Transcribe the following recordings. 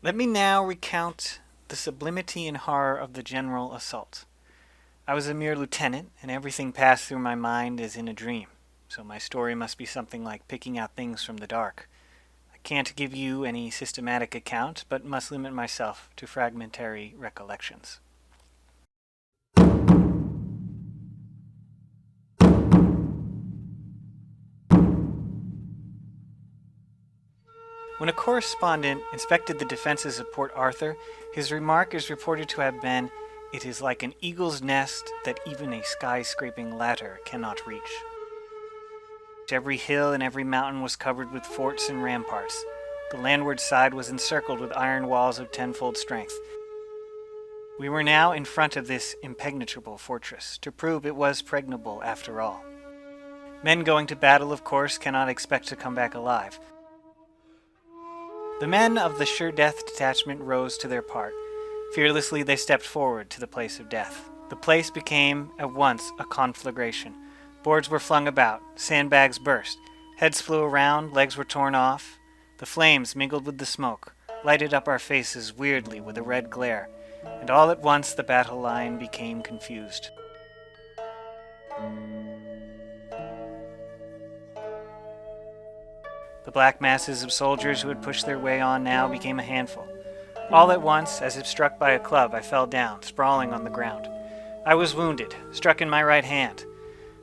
Let me now recount the sublimity and horror of the general assault. I was a mere lieutenant, and everything passed through my mind as in a dream, so my story must be something like picking out things from the dark. I can't give you any systematic account, but must limit myself to fragmentary recollections. When a correspondent inspected the defenses of Port Arthur, his remark is reported to have been, "It is like an eagle's nest that even a skyscraping ladder cannot reach." Every hill and every mountain was covered with forts and ramparts. The landward side was encircled with iron walls of tenfold strength. We were now in front of this impenetrable fortress, to prove it was pregnable after all. Men going to battle, of course, cannot expect to come back alive. The men of the sure death detachment rose to their part. Fearlessly they stepped forward to the place of death. The place became at once a conflagration. Boards were flung about, sandbags burst, heads flew around, legs were torn off. The flames mingled with the smoke, lighted up our faces weirdly with a red glare, and all at once the battle line became confused. The black masses of soldiers who had pushed their way on now became a handful. All at once, as if struck by a club, I fell down, sprawling on the ground. I was wounded, struck in my right hand.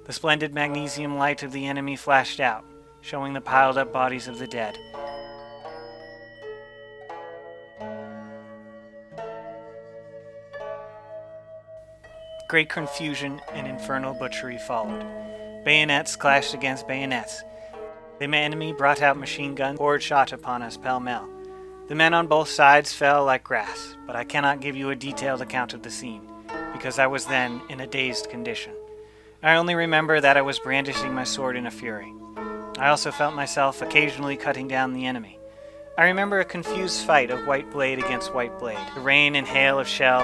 The splendid magnesium light of the enemy flashed out, showing the piled-up bodies of the dead. Great confusion and infernal butchery followed. Bayonets clashed against bayonets. The enemy brought out machine guns, poured shot upon us pell-mell. The men on both sides fell like grass, but I cannot give you a detailed account of the scene, because I was then in a dazed condition. I only remember that I was brandishing my sword in a fury. I also felt myself occasionally cutting down the enemy. I remember a confused fight of white blade against white blade, the rain and hail of shell,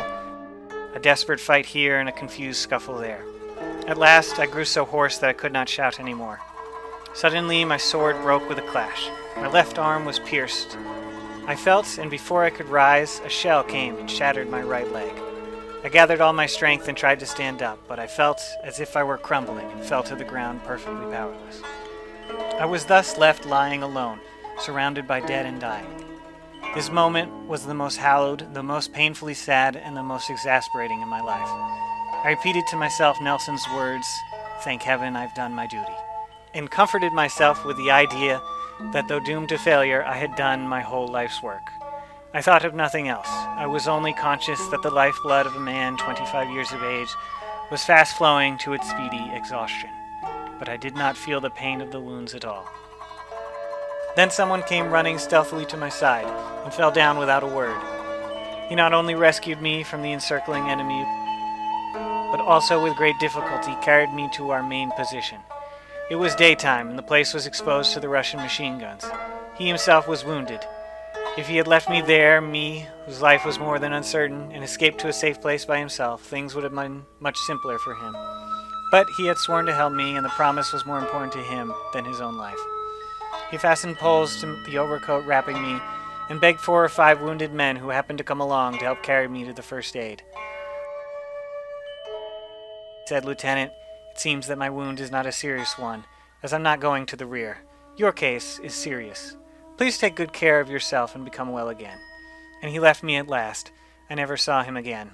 a desperate fight here and a confused scuffle there. At last I grew so hoarse that I could not shout any more. Suddenly my sword broke with a clash. My left arm was pierced. I felt, and before I could rise, a shell came and shattered my right leg. I gathered all my strength and tried to stand up, but I felt as if I were crumbling and fell to the ground perfectly powerless. I was thus left lying alone, surrounded by dead and dying. This moment was the most hallowed, the most painfully sad, and the most exasperating in my life. I repeated to myself Nelson's words, "Thank heaven I've done my duty," and comforted myself with the idea that though doomed to failure, I had done my whole life's work. I thought of nothing else. I was only conscious that the lifeblood of a man 25 years of age was fast flowing to its speedy exhaustion, but I did not feel the pain of the wounds at all. Then someone came running stealthily to my side and fell down without a word. He not only rescued me from the encircling enemy, but also with great difficulty carried me to our main position. It was daytime, and the place was exposed to the Russian machine guns. He himself was wounded. If he had left me there, me, whose life was more than uncertain, and escaped to a safe place by himself, things would have been much simpler for him. But he had sworn to help me, and the promise was more important to him than his own life. He fastened poles to the overcoat wrapping me, and begged 4 or 5 wounded men who happened to come along to help carry me to the first aid. He said, "Lieutenant, it seems that my wound is not a serious one, as I'm not going to the rear. Your case is serious. Please take good care of yourself and become well again." And he left me at last. I never saw him again.